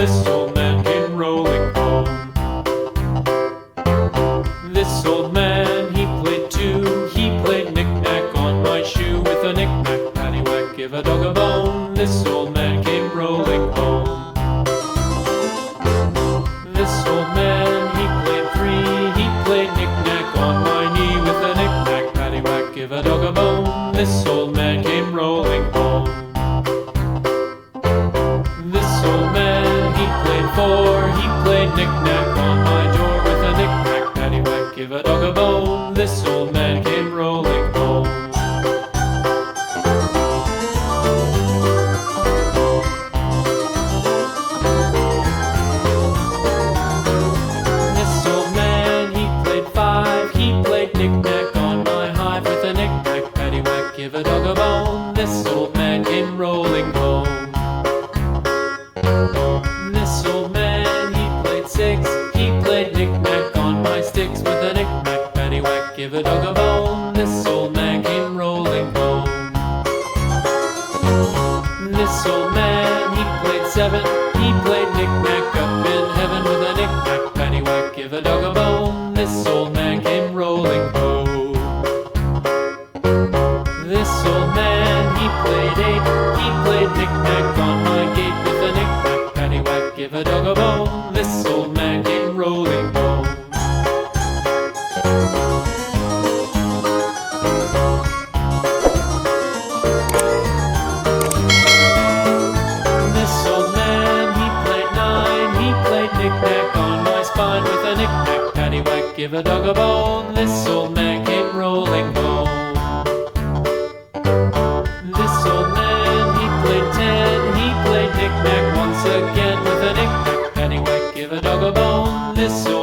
this old man came rolling home. This old man, he played too. He played knick-knack on my shoe. With a knick-knack, paddywhack, give a dog a bone. This old man came rolling home. This old man, he played three. He played knick-knack on my knee. With a knick-knack, paddywhack, give a dog a bone. This old man came rolling home. This old man, he played four. He played knick-knack on my door. With a knick-knack, paddywhack, give a dog a bone. This old man came rolling home. This old man, he played five. He played knick-knack on my hive. With a knick-knack, paddywhack, give a dog a bone. This old man came rolling home. This old man, he played six. He played knick-knack on my sticks. With a knick-knack, paddywhack, give a dog a bone. This old man came rolling home. This old man, he played seven. He played knick-knack up in heaven. With a knick-knack, paddywhack, give a dog a bone. This old man came rolling home. This old man, he played eight. He played knick-knack on my gate. With a knick-knack, paddywhack, give a dog a bone. This old man came rolling home. This old man, he played nine. He played knick-knack on my spine. With a knick-knack, paddywhack, give a dog a bone. This old man came rolling home. This old man, he played ten. He played knick-knack once again. With a knick-knack, paddywhack, give a dog a bone. This old